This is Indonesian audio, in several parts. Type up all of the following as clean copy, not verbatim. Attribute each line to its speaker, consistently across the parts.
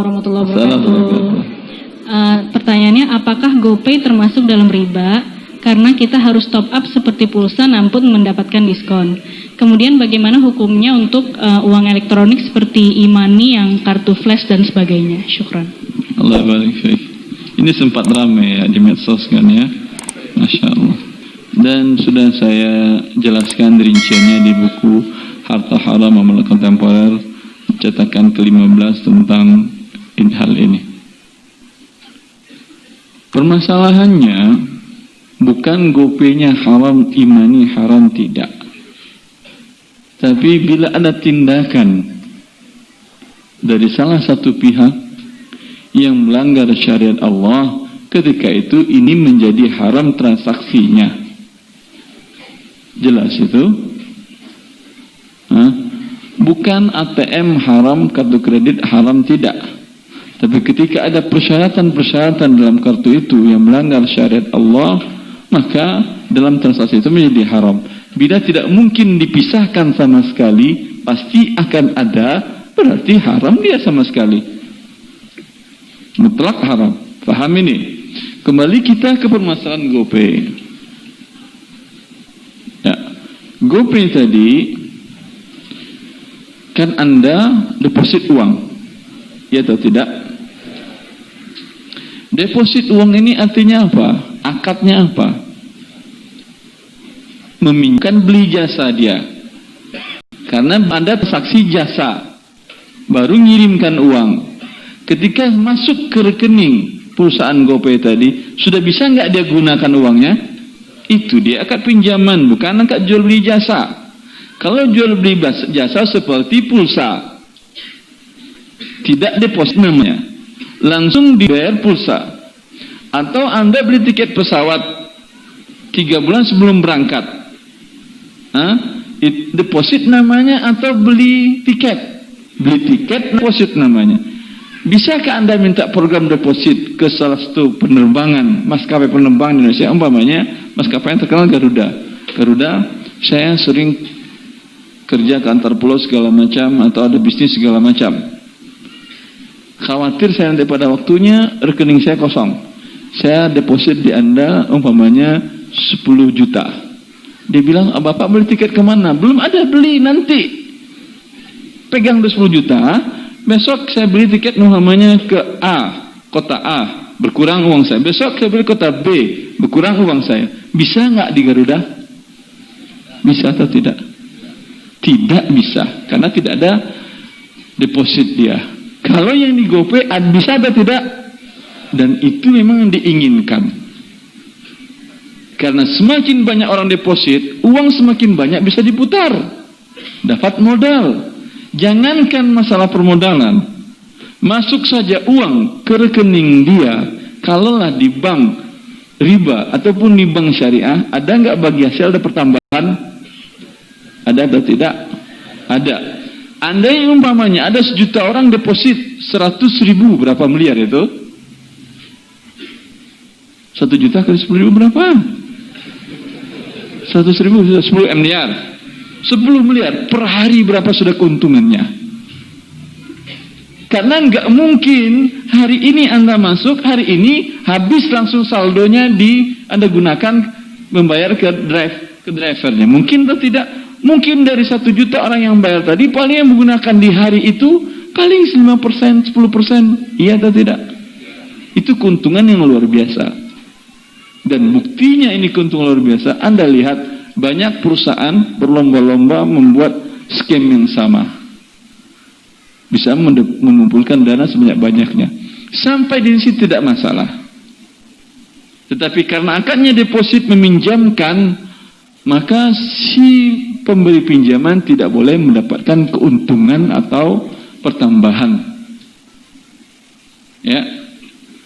Speaker 1: Warahmatullahi wabarakatuh. Pertanyaannya, apakah GoPay termasuk dalam riba? Karena kita harus top up seperti pulsa namun mendapatkan diskon. Kemudian bagaimana hukumnya untuk uang elektronik seperti e-money yang kartu flash dan sebagainya? Syukran.
Speaker 2: Allah barik fiik. Ini sempat ramai ya di medsos kan ya. Masya Allah. Dan sudah saya jelaskan rinciannya di buku Harta Haram Amalan Kontemporer cetakan ke-15 tentang hal ini. Permasalahannya bukan GoPay-nya haram, e-money haram, tidak. Tapi bila ada tindakan dari salah satu pihak yang melanggar syariat Allah, ketika itu ini menjadi haram transaksinya. Jelas itu? Bukan ATM haram, kartu kredit haram, tidak. Tapi ketika ada persyaratan-persyaratan dalam kartu itu yang melanggar syariat Allah, maka dalam transaksi itu menjadi haram. Bila tidak mungkin dipisahkan sama sekali, pasti akan ada, berarti haram dia sama sekali. Mutlak haram. Paham ini? Kembali kita ke permasalahan GoPay. Ya. GoPay tadi, kan Anda deposit uang, ya atau tidak? Deposit uang ini artinya apa? Akadnya apa? Meminjamkan, beli jasa dia. Karena Anda transaksi jasa, baru ngirimkan uang. Ketika masuk ke rekening perusahaan GoPay tadi, sudah bisa nggak dia gunakan uangnya? Itu dia akad pinjaman, bukan akad jual beli jasa. Kalau jual beli jasa seperti pulsa, tidak deposit namanya, langsung dibayar pulsa. Atau Anda beli tiket pesawat 3 bulan sebelum berangkat, deposit namanya, atau beli tiket deposit namanya. Bisakah Anda minta program deposit ke salah satu penerbangan, maskapai penerbangan di Indonesia, umpamanya maskapai yang terkenal Garuda, saya sering kerja ke antar pulau segala macam, atau ada bisnis segala macam. Khawatir saya nanti pada waktunya rekening saya kosong. Saya deposit di Anda umpamanya 10 juta. Dia bilang, Bapak beli tiket kemana? Belum ada, beli nanti. Pegang 10 juta, besok saya beli tiket umpamanya ke A, kota A, berkurang uang saya. Besok saya beli kota B, berkurang uang saya. Bisa nggak di Garuda? Bisa atau tidak? Tidak bisa, karena tidak ada deposit dia. Kalau yang di GoPay bisa atau tidak? Dan itu memang diinginkan. Karena semakin banyak orang deposit, uang semakin banyak bisa diputar. Dapat modal. Jangankan masalah permodalan, masuk saja uang ke rekening dia, kalaulah di bank riba ataupun di bank syariah, ada nggak bagi hasil ada pertambahan? Ada atau tidak? Ada. Andai umpamanya ada 1 juta orang deposit 100.000, berapa miliar itu? 1 juta kali 10.000 berapa? 100.000, 10 miliar. 10 miliar per hari, berapa sudah keuntungannya? Karena nggak mungkin hari ini Anda masuk, hari ini habis langsung saldonya Anda gunakan membayar ke drivernya. Mungkin atau tidak? Mungkin dari 1 juta orang yang bayar tadi, paling yang menggunakan di hari itu paling 5%, 10%. Iya atau tidak? Itu keuntungan yang luar biasa. Dan buktinya ini keuntungan luar biasa. Anda lihat banyak perusahaan berlomba-lomba membuat skema yang sama. Bisa mengumpulkan dana sebanyak-banyaknya. Sampai di sini tidak masalah. Tetapi karena akadnya deposit meminjamkan, maka si pemberi pinjaman tidak boleh mendapatkan keuntungan atau pertambahan. Ya,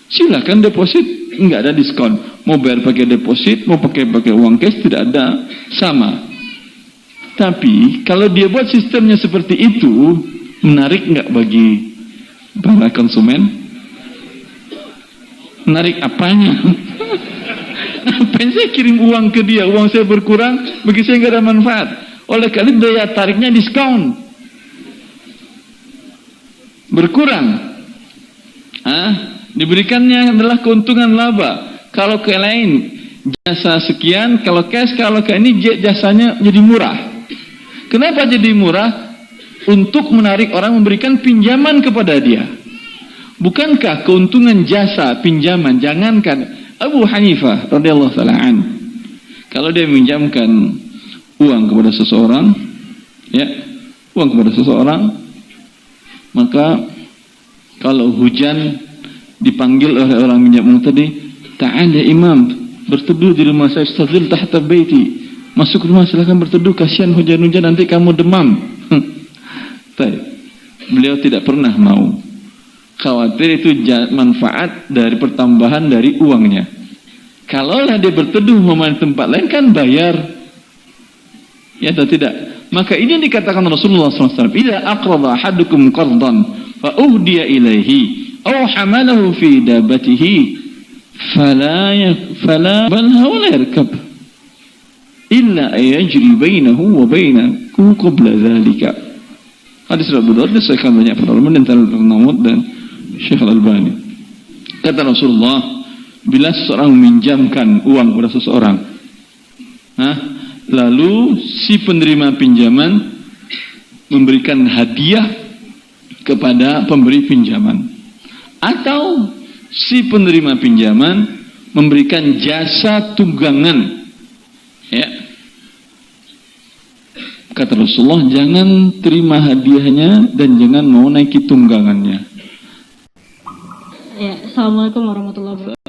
Speaker 2: silakan deposit, nggak ada diskon. Mau bayar pakai deposit, mau pakai uang cash, tidak ada, sama. Tapi kalau dia buat sistemnya seperti itu, menarik nggak bagi para konsumen? Menarik apanya? Ngapain saya kirim uang ke dia, uang saya berkurang, bagi saya nggak ada manfaat. Oleh karena daya tariknya diskon, berkurang. Diberikannya adalah keuntungan laba. Kalau ke lain jasa sekian, kalau cash, kalau ke ini jasanya jadi murah. Kenapa jadi murah? Untuk menarik orang memberikan pinjaman kepada dia. Bukankah keuntungan jasa pinjaman? Jangankan Abu Hanifah radhiyallahu taala an, kalau dia meminjamkan uang kepada seseorang, ya, uang kepada seseorang, maka kalau hujan dipanggil oleh orang minjam uang tadi, ta'ala imam, berteduh di rumah saya, istadzil tahta baiti, masuk rumah silakan berteduh, kasihan hujan-hujan nanti kamu demam. Beliau tidak pernah mau, khawatir itu manfaat dari pertambahan dari uangnya. Kalaulah dia berteduh di tempat lain kan bayar, ya atau tidak? Maka ini yang dikatakan Rasulullah SAW, idza aqrada ahadukum qardan fa uhdiya ilaihi aw hamalahu fi dabatihi fala bal hawla yarkab illa ayajri bainahu wa bainahu qabla dhalika. Hadis Abu Dawud disahkan banyak para ulama dan An-Nawawi dan Syekh Al-Albani. Kata Rasulullah, bila seseorang meminjamkan uang kepada seseorang, lalu si penerima pinjaman memberikan hadiah kepada pemberi pinjaman, atau si penerima pinjaman memberikan jasa tunggangan, ya, kata Rasulullah, jangan terima hadiahnya dan jangan mau naiki tunggangannya.
Speaker 1: Ya, Assalamualaikum warahmatullahi wabarakatuh.